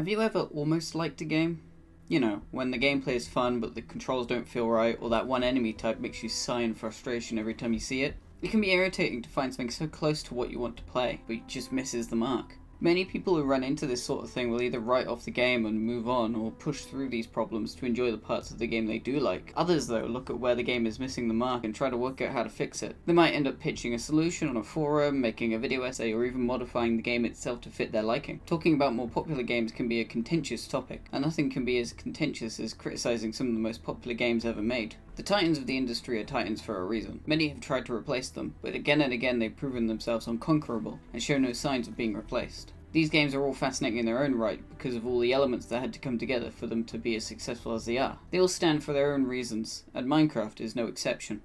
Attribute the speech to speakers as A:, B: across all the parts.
A: Have you ever almost liked a game? You know, when the gameplay is fun but the controls don't feel right, or that one enemy type makes you sigh in frustration every time you see it? It can be irritating to find something so close to what you want to play, but it just misses the mark. Many people who run into this sort of thing will either write off the game and move on, or push through these problems to enjoy the parts of the game they do like. Others, though, look at where the game is missing the mark and try to work out how to fix it. They might end up pitching a solution on a forum, making a video essay, or even modifying the game itself to fit their liking. Talking about more popular games can be a contentious topic, and nothing can be as contentious as criticizing some of the most popular games ever made. The titans of the industry are titans for a reason. Many have tried to replace them, but again and again they've proven themselves unconquerable and show no signs of being replaced. These games are all fascinating in their own right because of all the elements that had to come together for them to be as successful as they are. They all stand for their own reasons, and Minecraft is no exception.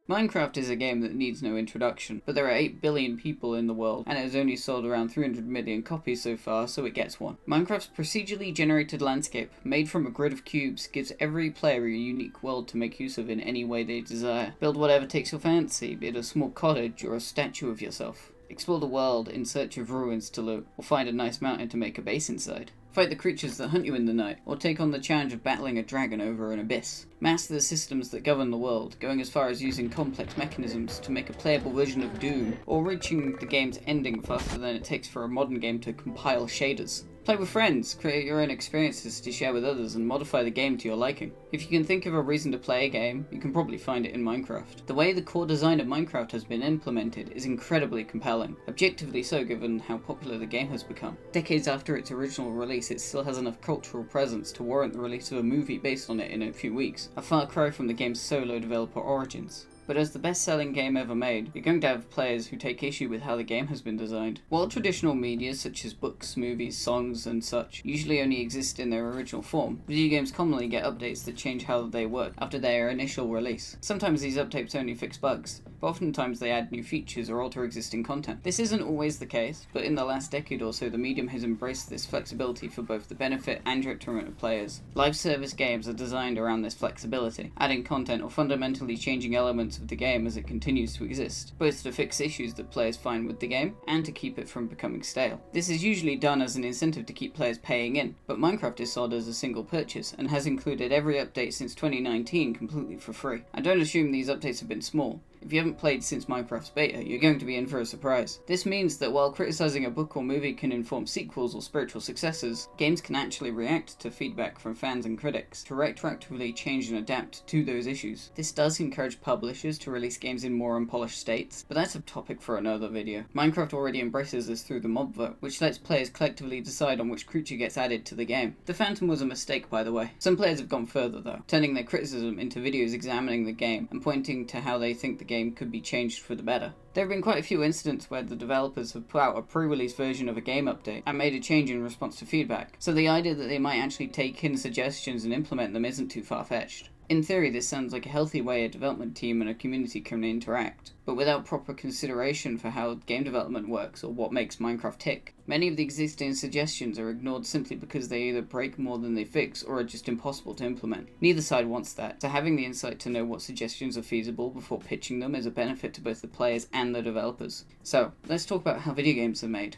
A: Minecraft is a game that needs no introduction, but there are 8 billion people in the world, and it has only sold around 300 million copies so far, so it gets one. Minecraft's procedurally generated landscape, made from a grid of cubes, gives every player a unique world to make use of in any way they desire. Build whatever takes your fancy, be it a small cottage or a statue of yourself. Explore the world in search of ruins to loot, or find a nice mountain to make a base inside. Fight the creatures that hunt you in the night, or take on the challenge of battling a dragon over an abyss. Master the systems that govern the world, going as far as using complex mechanisms to make a playable version of Doom, or reaching the game's ending faster than it takes for a modern game to compile shaders. Play with friends, create your own experiences to share with others, and modify the game to your liking. If you can think of a reason to play a game, you can probably find it in Minecraft. The way the core design of Minecraft has been implemented is incredibly compelling, objectively so given how popular the game has become. Decades after its original release, it still has enough cultural presence to warrant the release of a movie based on it in a few weeks, a far cry from the game's solo developer origins. But as the best-selling game ever made, you're going to have players who take issue with how the game has been designed. While traditional media such as books, movies, songs and such usually only exist in their original form, video games commonly get updates that change how they work after their initial release. Sometimes these updates only fix bugs, but oftentimes they add new features or alter existing content. This isn't always the case, but in the last decade or so the medium has embraced this flexibility for both the benefit and detriment of players. Live service games are designed around this flexibility, adding content or fundamentally changing elements of the game as it continues to exist, both to fix issues that players find with the game and to keep it from becoming stale. This is usually done as an incentive to keep players paying in, but Minecraft is sold as a single purchase and has included every update since 2019 completely for free. I don't assume these updates have been small. If you haven't played since Minecraft's beta, you're going to be in for a surprise. This means that while criticizing a book or movie can inform sequels or spiritual successors, games can actually react to feedback from fans and critics to retroactively change and adapt to those issues. This does encourage publishers to release games in more unpolished states, but that's a topic for another video. Minecraft already embraces this through the mob vote, which lets players collectively decide on which creature gets added to the game. The Phantom was a mistake, by the way. Some players have gone further though, turning their criticism into videos examining the game and pointing to how they think the game could be changed for the better. There have been quite a few incidents where the developers have put out a pre-release version of a game update and made a change in response to feedback, so the idea that they might actually take in suggestions and implement them isn't too far-fetched. In theory, this sounds like a healthy way a development team and a community can interact, but without proper consideration for how game development works or what makes Minecraft tick. Many of the existing suggestions are ignored simply because they either break more than they fix or are just impossible to implement. Neither side wants that, so having the insight to know what suggestions are feasible before pitching them is a benefit to both the players and the developers. So, let's talk about how video games are made.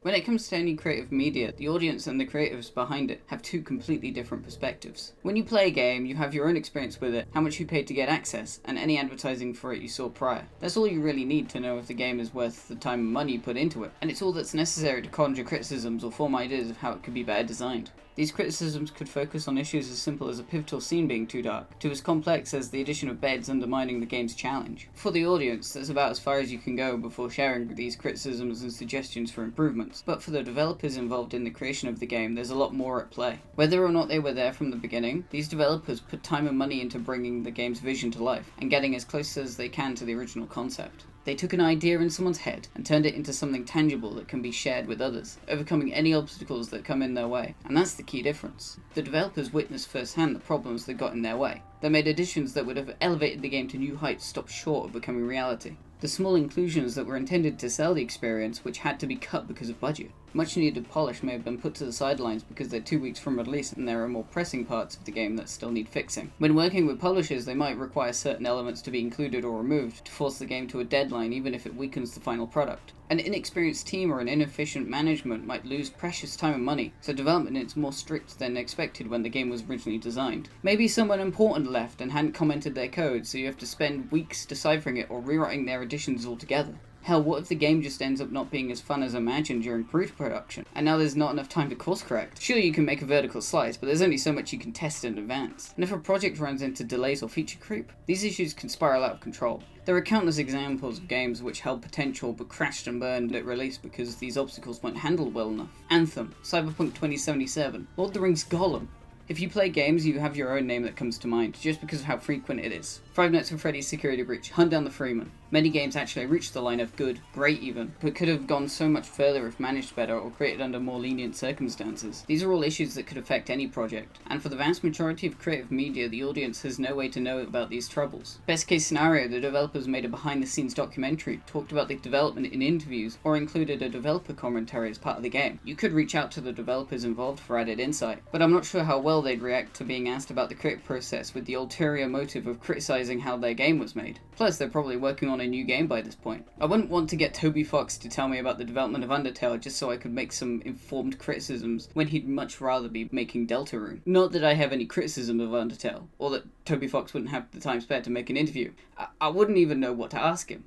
A: When it comes to any creative media, the audience and the creatives behind it have two completely different perspectives. When you play a game, you have your own experience with it, how much you paid to get access, and any advertising for it you saw prior. That's all you really need to know if the game is worth the time and money you put into it, and it's all that's necessary to conjure criticisms or form ideas of how it could be better designed. These criticisms could focus on issues as simple as a pivotal scene being too dark, to as complex as the addition of beds undermining the game's challenge. For the audience, that's about as far as you can go before sharing these criticisms and suggestions for improvements. But for the developers involved in the creation of the game, there's a lot more at play. Whether or not they were there from the beginning, these developers put time and money into bringing the game's vision to life, and getting as close as they can to the original concept. They took an idea in someone's head and turned it into something tangible that can be shared with others, overcoming any obstacles that come in their way. And that's the key difference. The developers witnessed firsthand the problems that got in their way. They made additions that would have elevated the game to new heights stopped short of becoming reality. The small inclusions that were intended to sell the experience which had to be cut because of budget. Much needed polish may have been put to the sidelines because they're 2 weeks from release and there are more pressing parts of the game that still need fixing. When working with publishers, they might require certain elements to be included or removed to force the game to a deadline even if it weakens the final product. An inexperienced team or an inefficient management might lose precious time and money, so development is more strict than expected when the game was originally designed. Maybe someone important left and hadn't commented their code, so you have to spend weeks deciphering it or rewriting their additions altogether. Hell, what if the game just ends up not being as fun as imagined during pre-production, and now there's not enough time to course correct? Sure, you can make a vertical slice, but there's only so much you can test in advance. And if a project runs into delays or feature creep, these issues can spiral out of control. There are countless examples of games which held potential but crashed and burned at release because these obstacles weren't handled well enough. Anthem, Cyberpunk 2077, Lord of the Rings Gollum. If you play games, you have your own name that comes to mind, just because of how frequent it is. Five Nights at Freddy's Security Breach, Hunt Down the Freeman. Many games actually reached the line of good, great even, but could have gone so much further if managed better or created under more lenient circumstances. These are all issues that could affect any project, and for the vast majority of creative media, the audience has no way to know about these troubles. Best case scenario, the developers made a behind-the-scenes documentary, talked about the development in interviews, or included a developer commentary as part of the game. You could reach out to the developers involved for added insight, but I'm not sure how well they'd react to being asked about the creative process with the ulterior motive of criticizing how their game was made. Plus, they're probably working on a new game by this point. I wouldn't want to get Toby Fox to tell me about the development of Undertale just so I could make some informed criticisms when he'd much rather be making Deltarune. Not that I have any criticism of Undertale, or that Toby Fox wouldn't have the time spared to make an interview. I wouldn't even know what to ask him.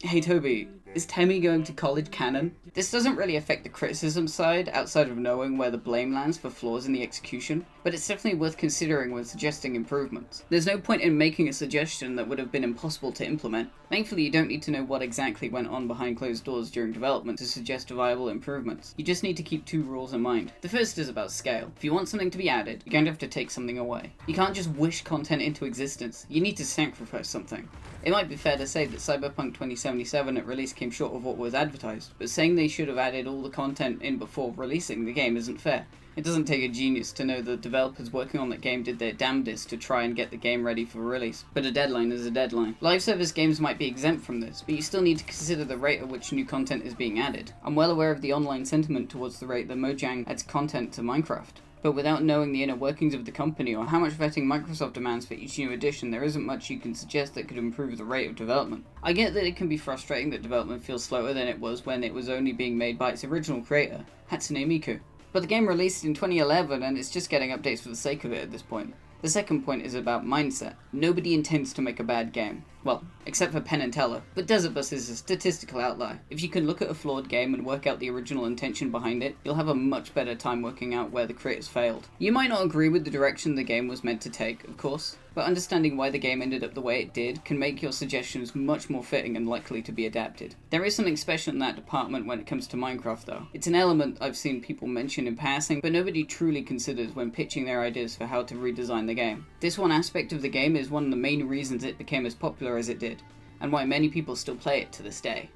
A: Hey Toby, is Temmie going to college canon? This doesn't really affect the criticism side, outside of knowing where the blame lands for flaws in the execution, but it's definitely worth considering when suggesting improvements. There's no point in making a suggestion that would have been impossible to implement. Thankfully, you don't need to know what exactly went on behind closed doors during development to suggest viable improvements. You just need to keep two rules in mind. The first is about scale. If you want something to be added, you're going to have to take something away. You can't just wish content into existence, you need to sacrifice something. It might be fair to say that Cyberpunk 2077 at release came short of what was advertised, but saying they should have added all the content in before releasing the game isn't fair. It doesn't take a genius to know the developers working on that game did their damnedest to try and get the game ready for release, but a deadline is a deadline. Live service games might be exempt from this, but you still need to consider the rate at which new content is being added. I'm well aware of the online sentiment towards the rate that Mojang adds content to Minecraft, but without knowing the inner workings of the company or how much vetting Microsoft demands for each new edition, there isn't much you can suggest that could improve the rate of development. I get that it can be frustrating that development feels slower than it was when it was only being made by its original creator, Hatsune Miku. But the game released in 2011 and it's just getting updates for the sake of it at this point. The second point is about mindset. Nobody intends to make a bad game. Well, except for Penn and Teller, but Desert Bus is a statistical outlier. If you can look at a flawed game and work out the original intention behind it, you'll have a much better time working out where the creators failed. You might not agree with the direction the game was meant to take, of course, but understanding why the game ended up the way it did can make your suggestions much more fitting and likely to be adapted. There is something special in that department when it comes to Minecraft though. It's an element I've seen people mention in passing, but nobody truly considers when pitching their ideas for how to redesign the game. This one aspect of the game is one of the main reasons it became as popular as it did, and why many people still play it to this day.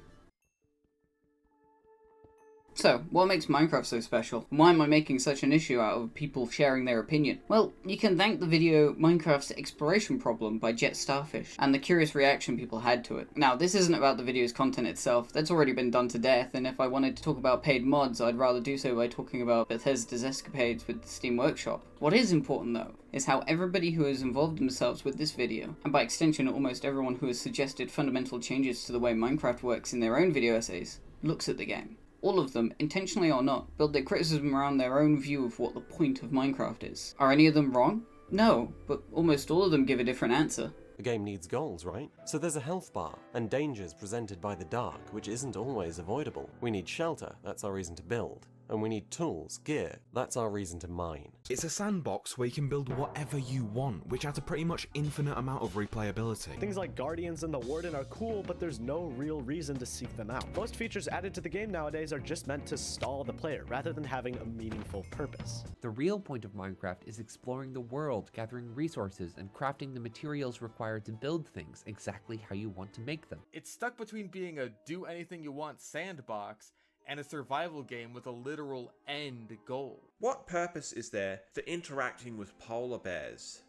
A: So, what makes Minecraft so special? Why am I making such an issue out of people sharing their opinion? Well, you can thank the video Minecraft's Exploration Problem by Jet Starfish, and the curious reaction people had to it. Now, this isn't about the video's content itself, that's already been done to death, and if I wanted to talk about paid mods, I'd rather do so by talking about Bethesda's escapades with the Steam Workshop. What is important though, is how everybody who has involved themselves with this video, and by extension almost everyone who has suggested fundamental changes to the way Minecraft works in their own video essays, looks at the game. All of them, intentionally or not, build their criticism around their own view of what the point of Minecraft is. Are any of them wrong? No, but almost all of them give a different answer.
B: The game needs goals, right? So there's a health bar, and dangers presented by the dark, which isn't always avoidable. We need shelter, that's our reason to build. And we need tools, gear, that's our reason to mine.
C: It's a sandbox where you can build whatever you want, which adds a pretty much infinite amount of replayability.
D: Things like Guardians and the Warden are cool, but there's no real reason to seek them out. Most features added to the game nowadays are just meant to stall the player, rather than having a meaningful purpose.
E: The real point of Minecraft is exploring the world, gathering resources, and crafting the materials required to build things exactly how you want to make them.
F: It's stuck between being a do-anything-you-want sandbox and a survival game with a literal end goal.
G: What purpose is there for interacting with polar bears?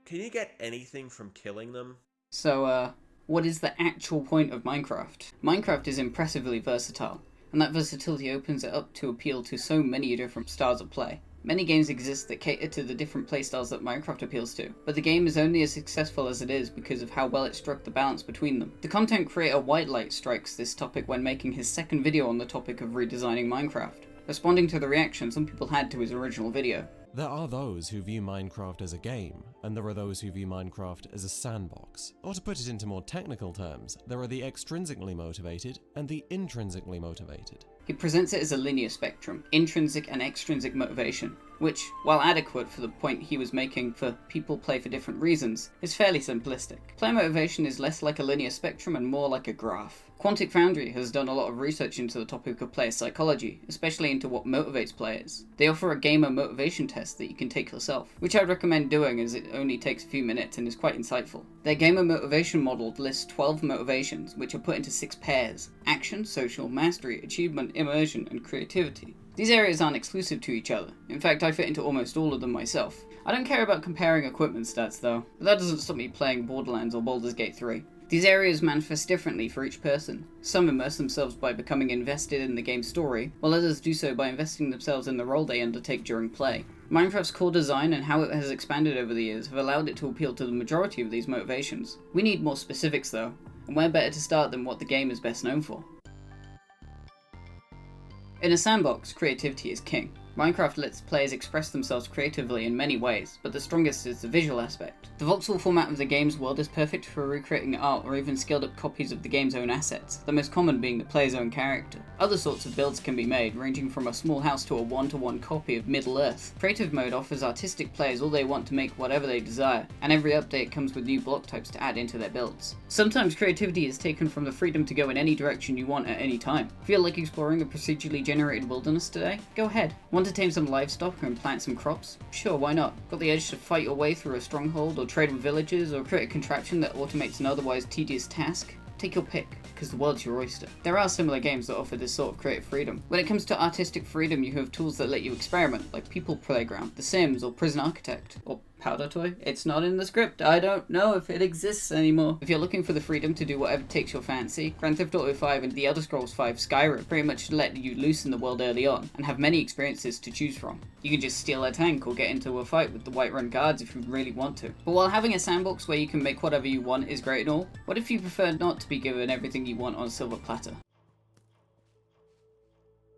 G: Can you get anything from killing them?
A: So, what is the actual point of Minecraft? Minecraft is impressively versatile. and that versatility opens it up to appeal to so many different styles of play. Many games exist that cater to the different playstyles that Minecraft appeals to, but the game is only as successful as it is because of how well it struck the balance between them. The content creator Whitelight strikes this topic when making his second video on the topic of redesigning Minecraft, responding to the reaction some people had to his original video.
B: There are those who view Minecraft as a game, and there are those who view Minecraft as a sandbox. Or to put it into more technical terms, there are the extrinsically motivated and the intrinsically motivated.
A: He presents it as a linear spectrum, intrinsic and extrinsic motivation, which, while adequate for the point he was making for people play for different reasons, is fairly simplistic. Player motivation is less like a linear spectrum and more like a graph. Quantic Foundry has done a lot of research into the topic of player psychology, especially into what motivates players. They offer a gamer motivation test that you can take yourself, which I'd recommend doing as it only takes a few minutes and is quite insightful. Their gamer motivation model lists 12 motivations, which are put into 6 pairs: action, social, mastery, achievement, immersion, and creativity. These areas aren't exclusive to each other. In fact, I fit into almost all of them myself. I don't care about comparing equipment stats though, but that doesn't stop me playing Borderlands or Baldur's Gate 3. These areas manifest differently for each person. Some immerse themselves by becoming invested in the game's story, while others do so by investing themselves in the role they undertake during play. Minecraft's core design and how it has expanded over the years have allowed it to appeal to the majority of these motivations. We need more specifics though, and where better to start than what the game is best known for. In a sandbox, creativity is king. Minecraft lets players express themselves creatively in many ways, but the strongest is the visual aspect. The voxel format of the game's world is perfect for recreating art or even scaled up copies of the game's own assets, the most common being the player's own character. Other sorts of builds can be made, ranging from a small house to a one-to-one copy of Middle-earth. Creative mode offers artistic players all they want to make whatever they desire, and every update comes with new block types to add into their builds. Sometimes creativity is taken from the freedom to go in any direction you want at any time. Feel like exploring the procedurally generated wilderness today? Go ahead. Want to tame some livestock and plant some crops? Sure, why not? Got the urge to fight your way through a stronghold or trade with villagers or create a contraption that automates an otherwise tedious task? Take your pick, because the world's your oyster. There are similar games that offer this sort of creative freedom. When it comes to artistic freedom, you have tools that let you experiment, like People Playground, The Sims, or Prison Architect, or Powder Toy. It's not in the script. I don't know if it exists anymore. If you're looking for the freedom to do whatever takes your fancy, Grand Theft Auto 5 and The Elder Scrolls 5 Skyrim pretty much let you loose in the world early on, and have many experiences to choose from. You can just steal a tank or get into a fight with the Whiterun guards if you really want to. But while having a sandbox where you can make whatever you want is great and all, what if you prefer not to be given everything you want on a silver platter?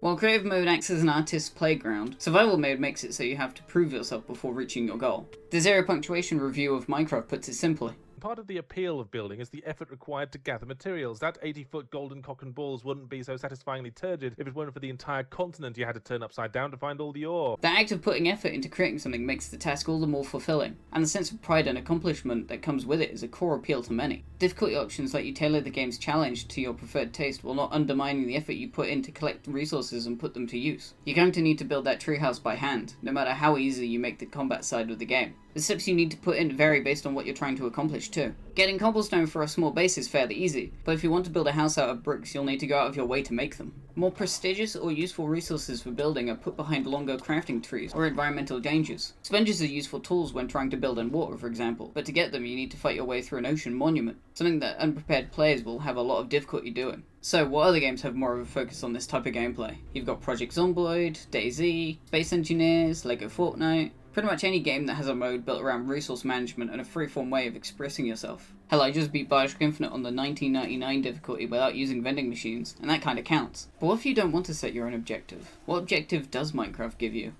A: While creative mode acts as an artist's playground, survival mode makes it so you have to prove yourself before reaching your goal. The zero punctuation review of Minecraft puts it simply.
H: Part of the appeal of building is the effort required to gather materials. That 80-foot golden cock and balls wouldn't be so satisfyingly turgid if it weren't for the entire continent you had to turn upside down to find all the ore.
A: The act of putting effort into creating something makes the task all the more fulfilling, and the sense of pride and accomplishment that comes with it is a core appeal to many. Difficulty options let you tailor the game's challenge to your preferred taste while not undermining the effort you put in to collect resources and put them to use. You're going to need to build that treehouse by hand, no matter how easy you make the combat side of the game. The steps you need to put in vary based on what you're trying to accomplish too. Getting cobblestone for a small base is fairly easy, but if you want to build a house out of bricks, you'll need to go out of your way to make them. More prestigious or useful resources for building are put behind longer crafting trees or environmental dangers. Sponges are useful tools when trying to build in water, for example, but to get them you need to fight your way through an ocean monument, something that unprepared players will have a lot of difficulty doing. So, what other games have more of a focus on this type of gameplay? You've got Project Zomboid, DayZ, Space Engineers, Lego Fortnite. Pretty much any game that has a mode built around resource management and a freeform way of expressing yourself. Hell, I just beat Bioshock Infinite on the 1999 difficulty without using vending machines, and that kinda counts. But what if you don't want to set your own objective? What objective does Minecraft give you?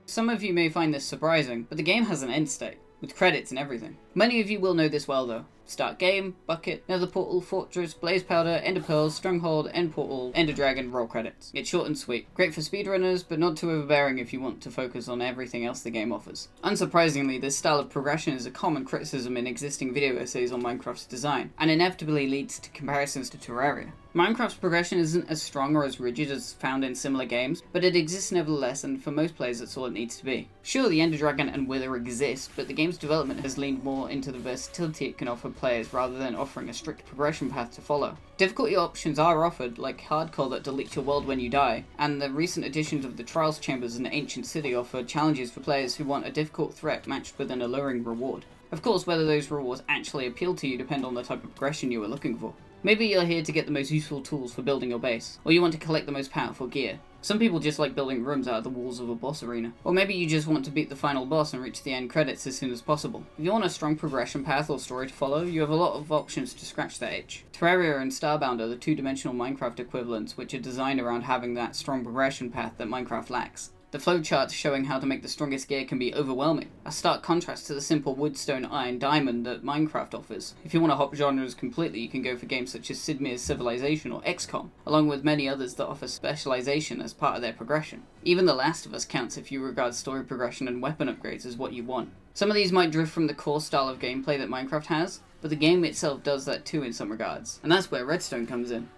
A: Some of you may find this surprising, but the game has an end state, with credits and everything. Many of you will know this well though. Start game, bucket, nether portal, fortress, blaze powder, ender pearls, stronghold, end portal, ender dragon, roll credits. It's short and sweet. Great for speedrunners, but not too overbearing if you want to focus on everything else the game offers. Unsurprisingly, this style of progression is a common criticism in existing video essays on Minecraft's design, and inevitably leads to comparisons to Terraria. Minecraft's progression isn't as strong or as rigid as found in similar games, but it exists nevertheless, and for most players that's all it needs to be. Sure, the Ender Dragon and Wither exist, but the game's development has leaned more into the versatility it can offer players rather than offering a strict progression path to follow. Difficulty options are offered, like Hardcore that deletes your world when you die, and the recent additions of the Trials Chambers and Ancient City offer challenges for players who want a difficult threat matched with an alluring reward. Of course, whether those rewards actually appeal to you depend on the type of progression you are looking for. Maybe you're here to get the most useful tools for building your base, or you want to collect the most powerful gear. Some people just like building rooms out of the walls of a boss arena. Or maybe you just want to beat the final boss and reach the end credits as soon as possible. If you want a strong progression path or story to follow, you have a lot of options to scratch that itch. Terraria and Starbound are the two-dimensional Minecraft equivalents which are designed around having that strong progression path that Minecraft lacks. The flowcharts showing how to make the strongest gear can be overwhelming, a stark contrast to the simple wood, stone, iron, diamond that Minecraft offers. If you want to hop genres completely, you can go for games such as Sid Meier's Civilization or XCOM, along with many others that offer specialization as part of their progression. Even The Last of Us counts if you regard story progression and weapon upgrades as what you want. Some of these might drift from the core style of gameplay that Minecraft has, but the game itself does that too in some regards, and that's where Redstone comes in.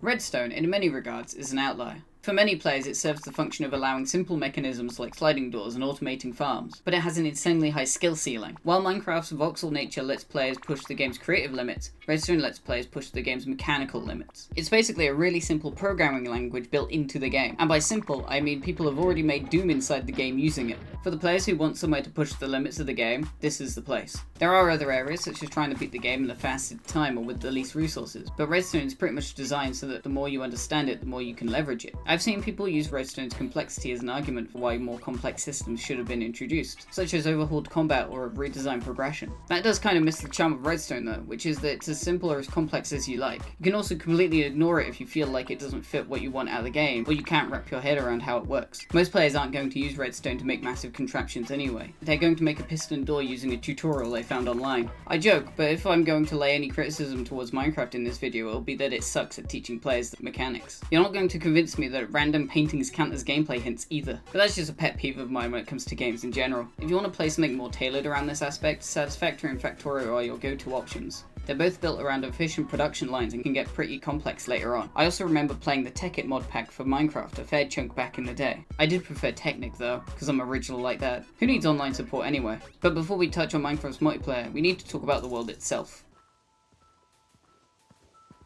A: Redstone, in many regards, is an outlier. For many players, it serves the function of allowing simple mechanisms like sliding doors and automating farms, but it has an insanely high skill ceiling. While Minecraft's voxel nature lets players push the game's creative limits, Redstone lets players push the game's mechanical limits. It's basically a really simple programming language built into the game, and by simple, I mean people have already made Doom inside the game using it. For the players who want somewhere to push the limits of the game, this is the place. There are other areas, such as trying to beat the game in the fastest time or with the least resources, but Redstone is pretty much designed so that the more you understand it, the more you can leverage it. I've seen people use Redstone's complexity as an argument for why more complex systems should have been introduced, such as overhauled combat or a redesigned progression. That does kind of miss the charm of Redstone though, which is that it's as simple or as complex as you like. You can also completely ignore it if you feel like it doesn't fit what you want out of the game, or you can't wrap your head around how it works. Most players aren't going to use Redstone to make massive contraptions anyway. They're going to make a piston door using a tutorial they found online. I joke, but if I'm going to lay any criticism towards Minecraft in this video, it'll be that it sucks at teaching players the mechanics. You're not going to convince me that random paintings count as gameplay hints either, but that's just a pet peeve of mine when it comes to games in general. If you want to play something more tailored around this aspect, Satisfactory and Factorio are your go-to options. They're both built around efficient production lines and can get pretty complex later on. I also remember playing the Tekkit mod pack for Minecraft a fair chunk back in the day. I did prefer Technic though, because I'm original like that. Who needs online support anyway? But before we touch on Minecraft's multiplayer, we need to talk about the world itself.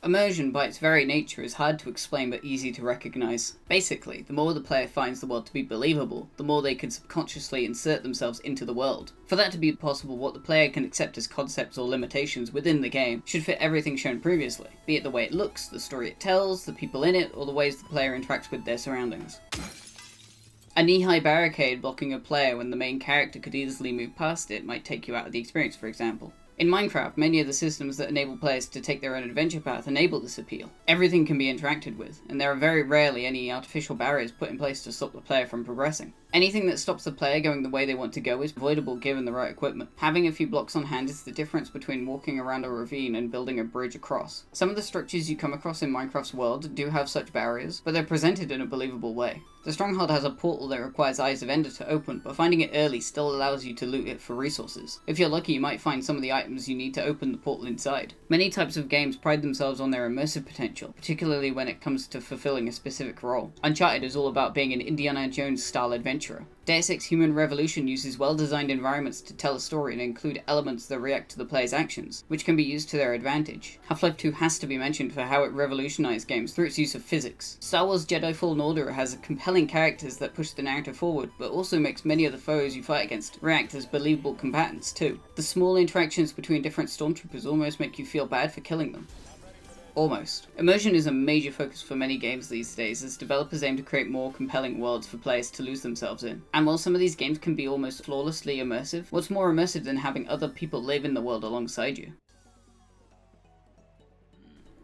A: Immersion, by its very nature, is hard to explain but easy to recognize. Basically, the more the player finds the world to be believable, the more they can subconsciously insert themselves into the world. For that to be possible, what the player can accept as concepts or limitations within the game should fit everything shown previously, be it the way it looks, the story it tells, the people in it, or the ways the player interacts with their surroundings. A knee-high barricade blocking a player when the main character could easily move past it might take you out of the experience, for example. In Minecraft, many of the systems that enable players to take their own adventure path enable this appeal. Everything can be interacted with, and there are very rarely any artificial barriers put in place to stop the player from progressing. Anything that stops the player going the way they want to go is avoidable given the right equipment. Having a few blocks on hand is the difference between walking around a ravine and building a bridge across. Some of the structures you come across in Minecraft's world do have such barriers, but they're presented in a believable way. The Stronghold has a portal that requires Eyes of Ender to open, but finding it early still allows you to loot it for resources. If you're lucky, you might find some of the items you need to open the portal inside. Many types of games pride themselves on their immersive potential, particularly when it comes to fulfilling a specific role. Uncharted is all about being an Indiana Jones-style adventurer. Deus Ex Human Revolution uses well-designed environments to tell a story and include elements that react to the player's actions, which can be used to their advantage. Half-Life 2 has to be mentioned for how it revolutionized games through its use of physics. Star Wars Jedi Fallen Order has compelling characters that push the narrative forward, but also makes many of the foes you fight against react as believable combatants too. The small interactions between different stormtroopers almost make you feel bad for killing them. Almost. Immersion is a major focus for many games these days as developers aim to create more compelling worlds for players to lose themselves in. And while some of these games can be almost flawlessly immersive, what's more immersive than having other people live in the world alongside you?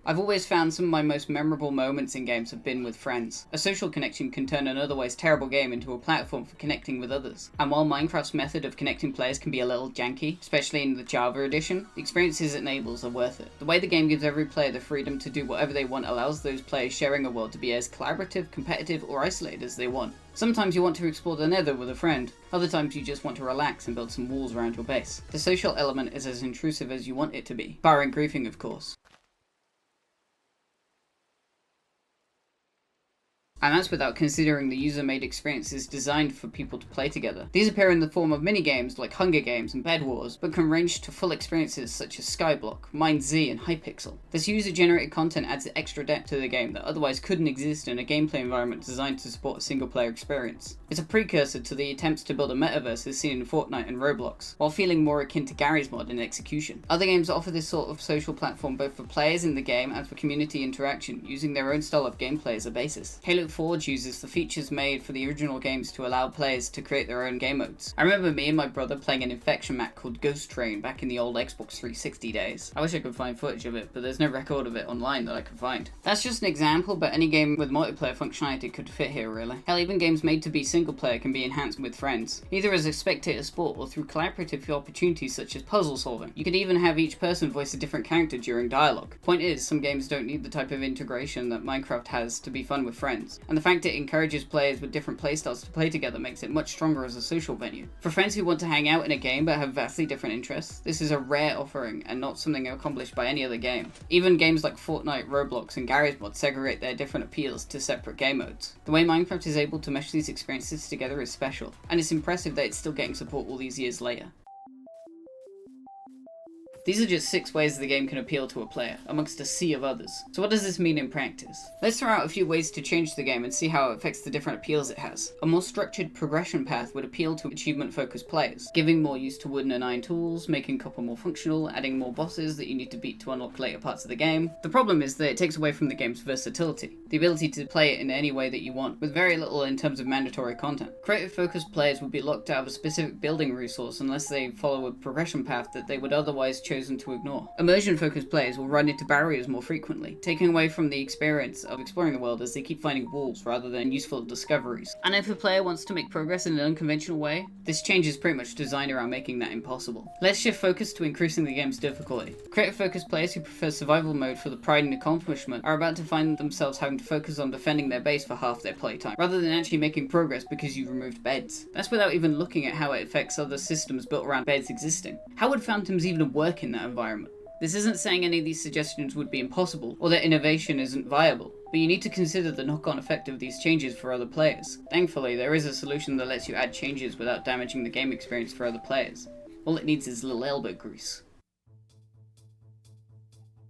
A: I've always found some of my most memorable moments in games have been with friends. A social connection can turn an otherwise terrible game into a platform for connecting with others. And while Minecraft's method of connecting players can be a little janky, especially in the Java edition, the experiences it enables are worth it. The way the game gives every player the freedom to do whatever they want allows those players sharing a world to be as collaborative, competitive, or isolated as they want. Sometimes you want to explore the nether with a friend, other times you just want to relax and build some walls around your base. The social element is as intrusive as you want it to be, barring griefing of course. And that's without considering the user-made experiences designed for people to play together. These appear in the form of mini-games like Hunger Games and Bed Wars, but can range to full experiences such as Skyblock, Mind Z, and Hypixel. This user-generated content adds extra depth to the game that otherwise couldn't exist in a gameplay environment designed to support a single-player experience. It's a precursor to the attempts to build a metaverse as seen in Fortnite and Roblox, while feeling more akin to Garry's Mod in execution. Other games offer this sort of social platform both for players in the game and for community interaction, using their own style of gameplay as a basis. Halo Forge uses the features made for the original games to allow players to create their own game modes. I remember me and my brother playing an infection map called Ghost Train back in the old Xbox 360 days. I wish I could find footage of it, but there's no record of it online that I could find. That's just an example, but any game with multiplayer functionality could fit here really. Hell, even games made to be single player can be enhanced with friends, either as a spectator sport or through collaborative opportunities such as puzzle solving. You could even have each person voice a different character during dialogue. Point is, some games don't need the type of integration that Minecraft has to be fun with friends, and the fact it encourages players with different playstyles to play together makes it much stronger as a social venue. For friends who want to hang out in a game but have vastly different interests, this is a rare offering and not something accomplished by any other game. Even games like Fortnite, Roblox, and Garry's Mod segregate their different appeals to separate game modes. The way Minecraft is able to mesh these experiences together is special, and it's impressive that it's still getting support all these years later. These are just 6 ways the game can appeal to a player, amongst a sea of others. So what does this mean in practice? Let's throw out a few ways to change the game and see how it affects the different appeals it has. A more structured progression path would appeal to achievement-focused players, giving more use to wooden and iron tools, making copper more functional, adding more bosses that you need to beat to unlock later parts of the game. The problem is that it takes away from the game's versatility, the ability to play it in any way that you want, with very little in terms of mandatory content. Creative-focused players would be locked out of a specific building resource unless they follow a progression path that they would otherwise choose to ignore. Immersion-focused players will run into barriers more frequently, taking away from the experience of exploring the world as they keep finding walls rather than useful discoveries. And if a player wants to make progress in an unconventional way, this change is pretty much designed around making that impossible. Let's shift focus to increasing the game's difficulty. Creative-focused players who prefer survival mode for the pride and accomplishment are about to find themselves having to focus on defending their base for half their playtime, rather than actually making progress because you've removed beds. That's without even looking at how it affects other systems built around beds existing. How would phantoms even work in that environment? This isn't saying any of these suggestions would be impossible, or that innovation isn't viable, but you need to consider the knock-on effect of these changes for other players. Thankfully, there is a solution that lets you add changes without damaging the game experience for other players. All it needs is a little elbow grease.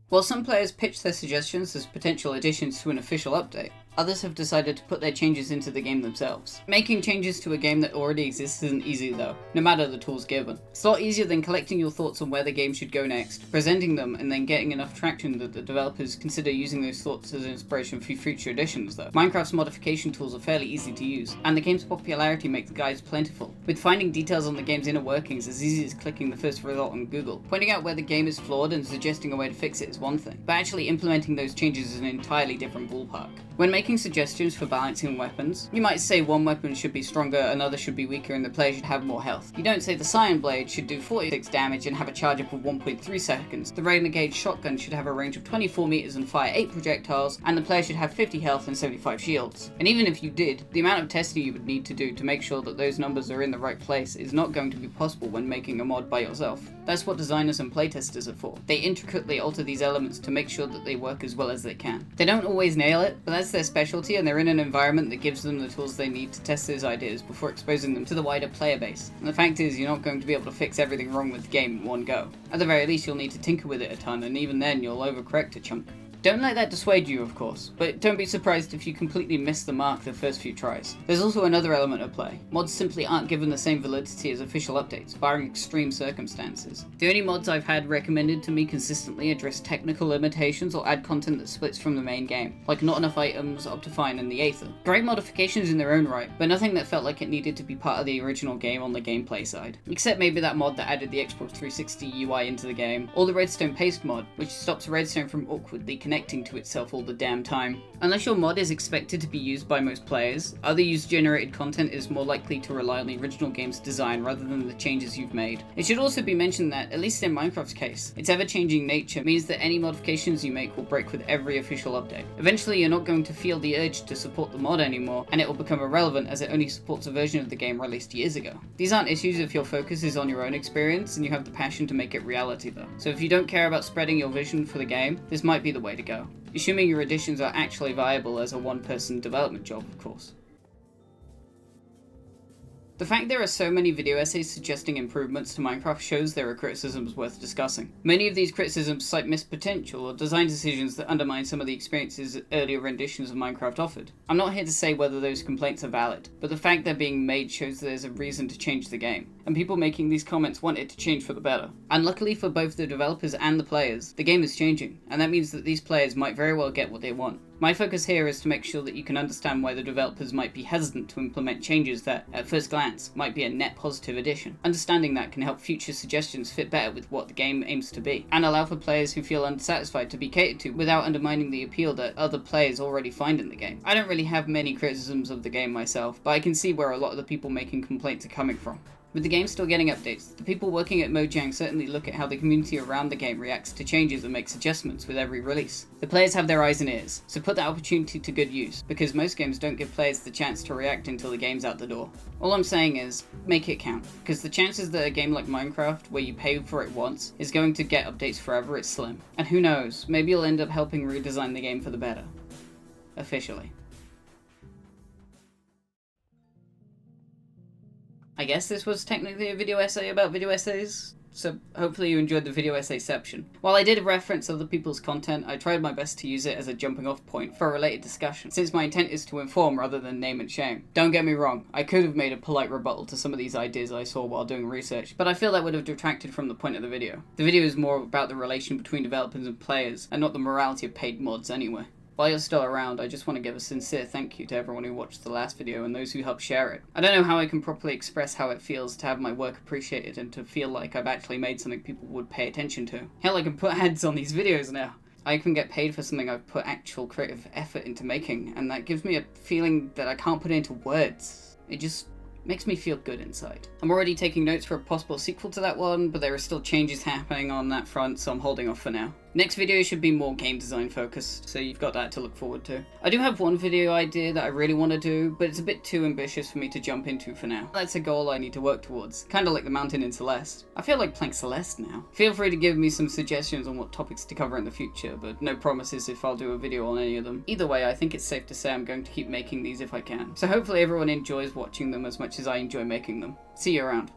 A: While some players pitch their suggestions as potential additions to an official update, others have decided to put their changes into the game themselves. Making changes to a game that already exists isn't easy though, no matter the tools given. It's a lot easier than collecting your thoughts on where the game should go next, presenting them, and then getting enough traction that the developers consider using those thoughts as inspiration for future editions though. Minecraft's modification tools are fairly easy to use, and the game's popularity makes guides plentiful, with finding details on the game's inner workings as easy as clicking the first result on Google. Pointing out where the game is flawed and suggesting a way to fix it is one thing, but actually implementing those changes is an entirely different ballpark. When making suggestions for balancing weapons, you might say one weapon should be stronger, another should be weaker, and the player should have more health. You don't say the Cyan Blade should do 46 damage and have a charge up of 1.3 seconds, the Renegade Shotgun should have a range of 24 meters and fire 8 projectiles, and the player should have 50 health and 75 shields. And even if you did, the amount of testing you would need to do to make sure that those numbers are in the right place is not going to be possible when making a mod by yourself. That's what designers and playtesters are for. They intricately alter these elements to make sure that they work as well as they can. They don't always nail it, but that's their specialty, and they're in an environment that gives them the tools they need to test those ideas before exposing them to the wider player base. And the fact is, you're not going to be able to fix everything wrong with the game in one go. At the very least, you'll need to tinker with it a ton, and even then you'll overcorrect a chunk. Don't let that dissuade you, of course, but don't be surprised if you completely miss the mark the first few tries. There's also another element at play. Mods simply aren't given the same validity as official updates, barring extreme circumstances. The only mods I've had recommended to me consistently address technical limitations or add content that splits from the main game, like not enough items, Optifine, and the Aether. Great modifications in their own right, but nothing that felt like it needed to be part of the original game on the gameplay side. Except maybe that mod that added the Xbox 360 UI into the game, or the Redstone Paste mod, which stops Redstone from awkwardly connecting to itself all the damn time. Unless your mod is expected to be used by most players, other user-generated content is more likely to rely on the original game's design rather than the changes you've made. It should also be mentioned that, at least in Minecraft's case, its ever-changing nature means that any modifications you make will break with every official update. Eventually you're not going to feel the urge to support the mod anymore, and it will become irrelevant as it only supports a version of the game released years ago. These aren't issues if your focus is on your own experience and you have the passion to make it reality though. So if you don't care about spreading your vision for the game, this might be the way to go. Assuming your additions are actually viable as a one-person development job, of course. The fact there are so many video essays suggesting improvements to Minecraft shows there are criticisms worth discussing. Many of these criticisms cite missed potential or design decisions that undermine some of the experiences earlier renditions of Minecraft offered. I'm not here to say whether those complaints are valid, but the fact they're being made shows there's a reason to change the game, and people making these comments want it to change for the better. And luckily for both the developers and the players, the game is changing, and that means that these players might very well get what they want. My focus here is to make sure that you can understand why the developers might be hesitant to implement changes that, at first glance, might be a net positive addition. Understanding that can help future suggestions fit better with what the game aims to be, and allow for players who feel unsatisfied to be catered to without undermining the appeal that other players already find in the game. I don't really have many criticisms of the game myself, but I can see where a lot of the people making complaints are coming from. With the game still getting updates, the people working at Mojang certainly look at how the community around the game reacts to changes and makes adjustments with every release. The players have their eyes and ears, so put that opportunity to good use, because most games don't give players the chance to react until the game's out the door. All I'm saying is, make it count, because the chances that a game like Minecraft, where you pay for it once, is going to get updates forever is slim. And who knows, maybe you'll end up helping redesign the game for the better. Officially. I guess this was technically a video essay about video essays, so hopefully you enjoyed the video essayception. While I did reference other people's content, I tried my best to use it as a jumping off point for a related discussion, since my intent is to inform rather than name and shame. Don't get me wrong, I could have made a polite rebuttal to some of these ideas I saw while doing research, but I feel that would have detracted from the point of the video. The video is more about the relation between developers and players, and not the morality of paid mods anyway. While you're still around, I just want to give a sincere thank you to everyone who watched the last video and those who helped share it. I don't know how I can properly express how it feels to have my work appreciated and to feel like I've actually made something people would pay attention to. Hell, I can put ads on these videos now. I can get paid for something I've put actual creative effort into making, and that gives me a feeling that I can't put into words. It just makes me feel good inside. I'm already taking notes for a possible sequel to that one, but there are still changes happening on that front, so I'm holding off for now. Next video should be more game design focused, so you've got that to look forward to. I do have one video idea that I really want to do, but it's a bit too ambitious for me to jump into for now. That's a goal I need to work towards, kinda like the mountain in Celeste. I feel like playing Celeste now. Feel free to give me some suggestions on what topics to cover in the future, but no promises if I'll do a video on any of them. Either way, I think it's safe to say I'm going to keep making these if I can. So hopefully everyone enjoys watching them as much as I enjoy making them. See you around.